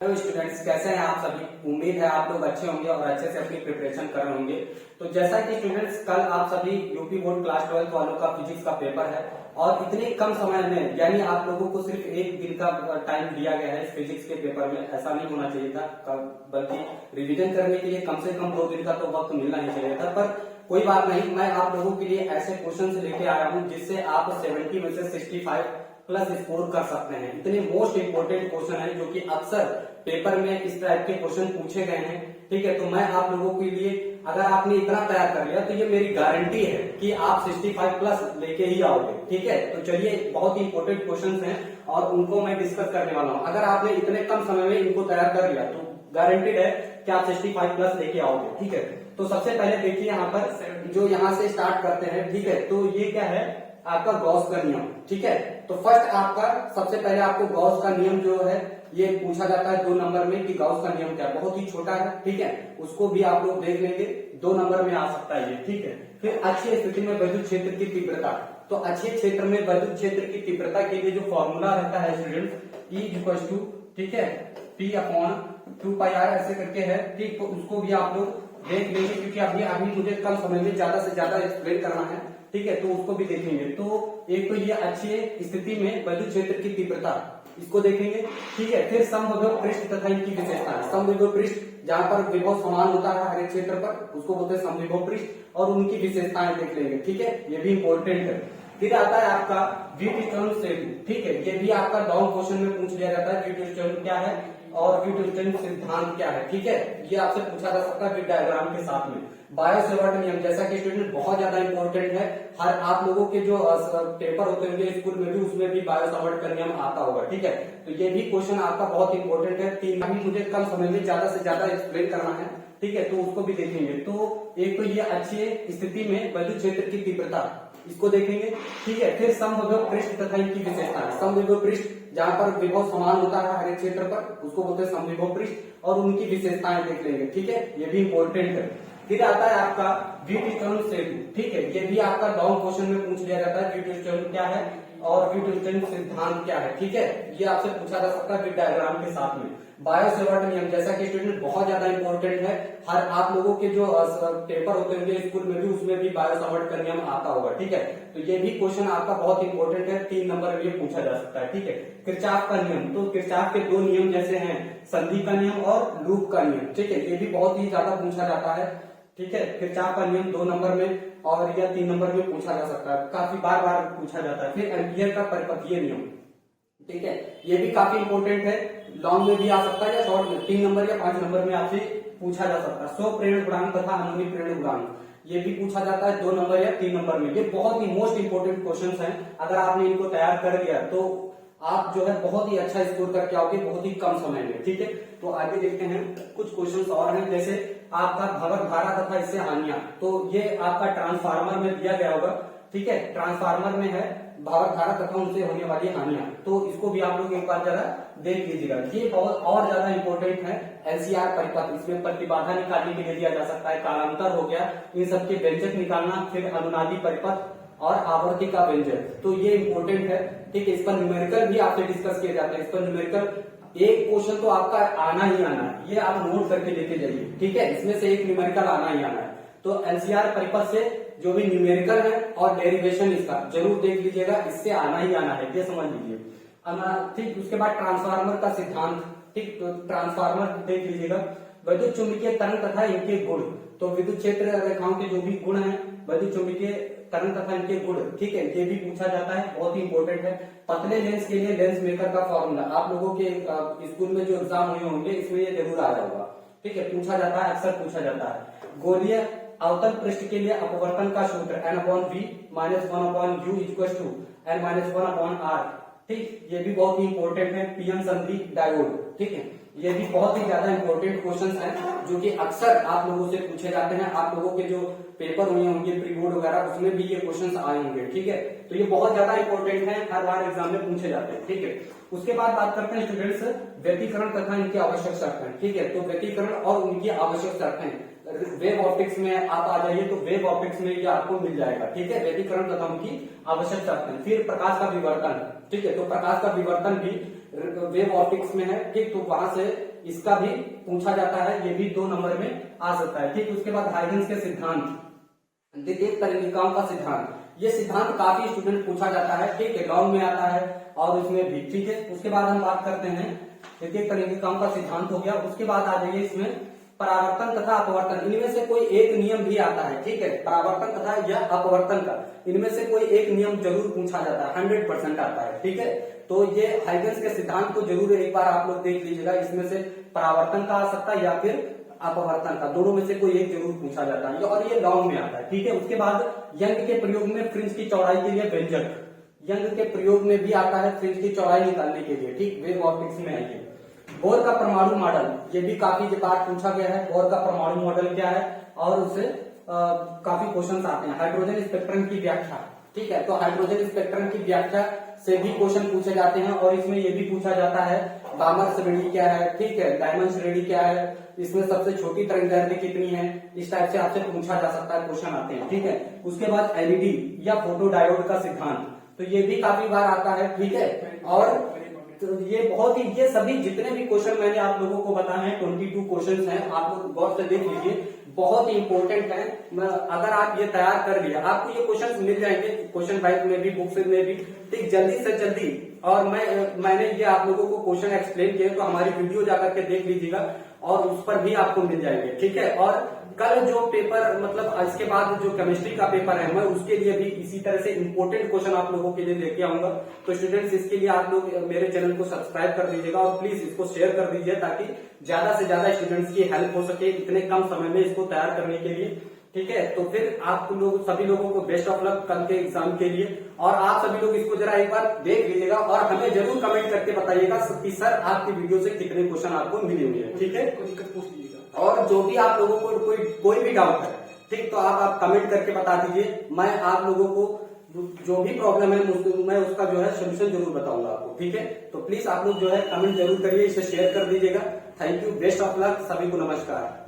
Hello students, कैसे हैं आप सभी। उम्मीद है आप लोग अच्छे होंगे और अच्छे से अपनी प्रिपरेशन कर रहे होंगे। तो जैसा कि स्टूडेंट्स, कल आप सभी यूपी बोर्ड क्लास 12 वालों का फिजिक्स का पेपर है और इतने कम समय में, यानी आप लोगों को सिर्फ एक दिन का टाइम दिया गया है इस फिजिक्स के पेपर में। ऐसा नहीं होना चाहिए था, बल्कि रिविजन करने के लिए कम से कम 2 दिन का तो वक्त मिलना ही चाहिए था। पर कोई बात नहीं, मैं आप लोगों के लिए ऐसे क्वेश्चन लेके आया हूँ जिससे आप 70 में से 65 प्लस स्कोर कर सकते हैं। इतने मोस्ट इंपोर्टेंट क्वेश्चन है जो कि अक्सर पेपर में इस टाइप के क्वेश्चन पूछे गए हैं। ठीक है, तो मैं आप लोगों के लिए, अगर आपने इतना तैयार कर लिया तो ये मेरी गारंटी है कि आप 65 प्लस लेके ही आओगे। ठीक है, तो चलिए, बहुत ही इंपोर्टेंट क्वेश्चन हैं और उनको मैं डिस्कस करने वाला हूँ। अगर आपने इतने कम समय में इनको तैयार कर लिया तो गारंटीड है कि आप 65 प्लस लेके आओगे। ठीक है, तो सबसे पहले देखिए यहाँ पर जो यहाँ से स्टार्ट करते हैं। ठीक है, तो ये क्या है, आपका गॉस का नियम। ठीक है, तो फर्स्ट आपका, सबसे पहले आपको गॉस का नियम जो है ये पूछा जाता है 2 नंबर में कि गॉस का नियम क्या है। बहुत ही छोटा है, ठीक है, उसको भी आप लोग देख लेंगे, 2 नंबर में आ सकता है ये। ठीक है, फिर अच्छी स्थिति में विद्युत क्षेत्र की तीव्रता। तो अच्छे क्षेत्र में विद्युत क्षेत्र की तीव्रता के लिए जो फॉर्मूला रहता है स्टूडेंट, E इक्वल टू, ठीक है, P/2πr ऐसे करके है। ठीक, तो उसको भी आप लोग देख लेंगे क्योंकि अभी मुझे कम समय में ज्यादा से ज्यादा एक्सप्लेन करना है। ठीक है, तो उसको भी देखेंगे। तो एक तो ये अच्छी स्थिति में विद्युत क्षेत्र की तीव्रता, इसको देखेंगे। ठीक है, फिर समविभव पृष्ठ तथा इनकी विशेषताएं। समविभव पृष्ठ जहां पर विभव समान होता है हर एक क्षेत्र पर, उसको बोलते हैं समविभव पृष्ठ, और उनकी विशेषताएं देख लेंगे। ठीक है, ये भी इंपॉर्टेंट है। फिर आता है आपका व्युत्क्रम सेतु। ठीक है, ये भी आपका लॉन्ग क्वेश्चन में पूछ लिया जाता है, व्युत्क्रम क्या है और व्युत्क्रम सिद्धांत क्या है। ठीक है, ये आपसे पूछा जा सकता है विद डायग्राम के साथ में। बायो सेवर्ट नियम, जैसा कि स्टूडेंट बहुत ज्यादा इंपॉर्टेंट है, हर आप लोगों के जो पेपर होते होंगे स्कूल में भी, उसमें भी बायो सेवर्ट का नियम आता होगा। ठीक है, तो ये भी क्वेश्चन आपका बहुत इंपॉर्टेंट है। 3 भी मुझे कम समय में ज्यादा से ज्यादा एक्सप्लेन करना है। ठीक है, तो उसको भी देखेंगे। तो एक तो ये अच्छी स्थिति में विद्युत क्षेत्र की तीव्रता, इसको देखेंगे। ठीक है, फिर समविभव पृष्ठ तथा इनकी विशेषताएं। समविभव पृष्ठ जहां पर विभव समान होता है हर एक क्षेत्र पर, उसको बोलते हैं समविभव पृष्ठ, और उनकी विशेषताएं देख लेंगे। ठीक है, ये भी इंपॉर्टेंट है। फिर आता है आपका व्युत्क्रम सेतु। ठीक है, ये भी आपका लॉन्ग क्वेश्चन में पूछ लिया जाता है, व्युत्क्रम क्या है और व्युत्क्रम सिद्धांत क्या है। ठीक है, ये आपसे पूछा जा सकता है विद डायग्राम के साथ में। बायो सेवर्ट नियम, जैसा कि स्टूडेंट बहुत ज्यादा इंपॉर्टेंट है, हर आप लोगों के जो पेपर होते होंगे स्कूल में भी, उसमें भी बायो सेवर्ट का नियम आता होगा। ठीक है, तो ये भी क्वेश्चन आपका बहुत इंपॉर्टेंट है, 3 नंबर में ये पूछा जा सकता है। ठीक है, किरचॉफ का नियम, तो किरचॉफ के 2 नियम जैसे हैं, संधि का नियम और लूप का नियम। ठीक है, ये भी बहुत ही ज्यादा पूछा जाता है। ठीक है, किरचॉफ का नियम 2 नंबर में और या 3 नंबर में पूछा जा सकता है, काफी बार बार पूछा जाता है। फिर एम्पियर का परिपथीय नियम। ठीक है, ये भी काफी इंपॉर्टेंट है, लॉन्ग में भी आ सकता है या शॉर्ट में, 3 नंबर या 5 नंबर में आपसे पूछा जा सकता है। स्व प्रेरण गुणांक तथा अनुमित प्रेरण गुणांक, ये भी पूछा जाता है 2 नंबर या 3 नंबर में। ये बहुत ही मोस्ट इंपोर्टेंट क्वेश्चन हैं, अगर आपने इनको तैयार कर लिया तो आप जो है बहुत ही अच्छा स्कोर करके आओगे बहुत ही कम समय में। ठीक है, तो आगे देखते हैं, कुछ क्वेश्चंस और हैं, जैसे आपका भवर धारा तथा इससे हानियां। तो ये आपका ट्रांसफार्मर में दिया गया होगा। ठीक है, ट्रांसफार्मर में है भावर धारा तथा उनसे होने वाली हानियां, तो इसको भी आप लोग एक बार जरा देख लीजिएगा। ये बहुत और ज्यादा इंपॉर्टेंट है। एलसीआर परिपथ, इसमें प्रतिबाधा निकालने के लिए दिया जा सकता है, कालांतर हो गया, इन सबके व्यंजक निकालना, फिर अनुनादी परिपथ और आवर्ती का व्यंजक, तो ये इंपॉर्टेंट है। ठीक है, इस पर न्यूमेरिकल भी आपसे डिस्कस किए जाते हैं। इस पर न्यूमेरिकल एक क्वेश्चन तो आपका आना ही आना है, ये आप नोट करके लेके जाइए। ठीक है, इसमें से एक न्यूमेरिकल आना ही आना है। तो एलसीआर परिपथ से जो भी न्यूमेरिकल है और डेरिवेशन इसका जरूर देख लीजिएगा, इससे आना ही आना है, ये समझ लीजिए। ठीक, उसके बाद ट्रांसफार्मर का सिद्धांत। ठीक, तो ट्रांसफार्मर देख लीजिएगा। विद्युत चुंबकीय तरंग तथा इनके गुण, तो विद्युत क्षेत्र रेखाओं के जो भी गुण है, विद्युत चुंबकीय तरंग तथा इनके गुण। ठीक है, ये भी पूछा जाता है, बहुत ही इंपॉर्टेंट है। पतले लेंस के लिए लेंस मेकर का फॉर्मूला, आप लोगों के स्कूल में जो एग्जाम हुए होंगे इसमें ये जरूर आ जाएगा। ठीक है, पूछा जाता है, अक्सर पूछा जाता है। गोलीय अवतल पृष्ठ के लिए अपवर्तन का सूत्र n/v - 1/u = n-1/r। ठीक, ये भी बहुत ही इंपॉर्टेंट है। पीएन संधि डायोड। ठीक है, ये भी बहुत ही ज्यादा इंपॉर्टेंट क्वेश्चंस हैं जो कि अक्सर आप लोगों से पूछे जाते हैं। आप लोगों के जो पेपर हुए होंगे प्री बोर्ड वगैरह, उसमें भी ये क्वेश्चंस आए होंगे। ठीक है, तो ये बहुत ज्यादा इंपॉर्टेंट है, हर बार एग्जाम में पूछे जाते हैं। ठीक है, उसके बाद बात करते हैं स्टूडेंट्स व्यतिकरण तथा इनकी आवश्यक शर्तें। ठीक है, तो व्यतिकरण और उनकी आवश्यक शर्तें वेब ऑप्टिक्स में आप आ जाइए, तो वेब ऑप्टिक्स में ये आपको मिल जाएगा। ठीक है, व्यतिकरण तथा उनकी आवश्यक शर्तें। फिर प्रकाश का विवर्तन। ठीक है, तो प्रकाश का विवर्तन भी वेब ऑप्टिक्स में है। ठीक, तो वहां से इसका भी पूछा जाता है, ये भी 2 नंबर में आ सकता है। ठीक, उसके बाद हाइगन्स के सिद्धांत, द्वितीयक तरंगिकाओं का सिद्धांत, ये सिद्धांत काफी स्टूडेंट पूछा जाता है। ठीक है, लॉन्ग में आता है और उसमें भी। ठीक है, उसके बाद हम बात करते हैं द्वितीयक तरंगिकाओं का सिद्धांत हो गया। उसके बाद आ जाइए इसमें परावर्तन तथा अपवर्तन, इनमें से कोई एक नियम भी आता है। ठीक है, परावर्तन तथा या अपवर्तन का इनमें से कोई एक नियम जरूर पूछा जाता है, 100% आता है। ठीक है, तो ये हाइगन्स के सिद्धांत को जरूर एक बार आप लोग देख लीजिएगा, इसमें से परावर्तन का आ सकता है या फिर अपवर्तन का, दोनों में से कोई एक जरूर पूछा जाता है और ये लॉन्ग में आता है। ठीक है, उसके बाद यंग के प्रयोग में फ्रिंज की चौड़ाई के लिए व्यंजक, यंग के प्रयोग में भी आता है फ्रिंज की चौड़ाई निकालने के लिए। ठीक, वेव ऑप्टिक्स में आइए। बोर का परमाणु मॉडल, ये भी काफी बार पूछा गया है, बोर का परमाणु मॉडल क्या है और उससे काफी क्वेश्चंस आते हैं। हाइड्रोजन स्पेक्ट्रम की व्याख्या, ठीक है, तो हाइड्रोजन स्पेक्ट्रम की व्याख्या से भी क्वेश्चन पूछे जाते हैं और इसमें ये भी पूछा जाता है बामर श्रेणी क्या है, ठीक है, डायमंड श्रेणी क्या है, इसमें सबसे छोटी तरंगदैर्घ्य कितनी है, इस टाइप से आपसे पूछा जा सकता है, क्वेश्चन आते हैं। ठीक है, उसके बाद एलईडी या फोटो डायोड का सिद्धांत, तो ये भी काफी बार आता है। ठीक है, और तो ये बहुत ही, ये सभी जितने भी क्वेश्चन मैंने आप लोगों को बताए हैं 22 क्वेश्चन हैं, आप लोग गौर से देख लीजिए, बहुत ही इंपॉर्टेंट है। अगर आप ये तैयार कर लिया, आपको ये क्वेश्चन मिल जाएंगे क्वेश्चन बैंक में भी, बुक्स में भी। ठीक, जल्दी से जल्दी, और मैंने ये आप लोगों को क्वेश्चन एक्सप्लेन किए, तो हमारी वीडियो जाकर के देख लीजिएगा और उस पर भी आपको मिल जाएंगे। ठीक है, और कल जो पेपर, मतलब इसके बाद जो केमिस्ट्री का पेपर है, मैं उसके लिए भी इसी तरह से इंपॉर्टेंट क्वेश्चन आप लोगों के लिए लेके आऊंगा। तो स्टूडेंट्स, इसके लिए आप लोग मेरे चैनल को सब्सक्राइब कर दीजिएगा और प्लीज इसको शेयर कर दीजिए, ताकि ज्यादा से ज्यादा स्टूडेंट्स की हेल्प हो सके इतने कम समय में इसको तैयार करने के लिए। ठीक है, तो फिर आप लोग सभी लोगों को बेस्ट ऑफ लक कल के एग्जाम के लिए, और आप सभी लोग इसको जरा एक बार देख लीजिएगा और हमें जरूर कमेंट करके बताइएगा कि सर आपकी वीडियो से कितने क्वेश्चन आपको मिले हुए हैं। ठीक है, कोई दिक्कत पूछ लीजिएगा, और जो भी आप लोगों को कोई भी डाउट है, ठीक, तो आप कमेंट करके बता दीजिए, मैं आप लोगों को जो भी प्रॉब्लम है मैं उसका जो है सोल्यूशन जरूर बताऊंगा आपको। ठीक है, तो प्लीज आप लोग जो है कमेंट जरूर करिए, इसे शेयर कर दीजिएगा। Thank you, best of luck, सभी को नमस्कार।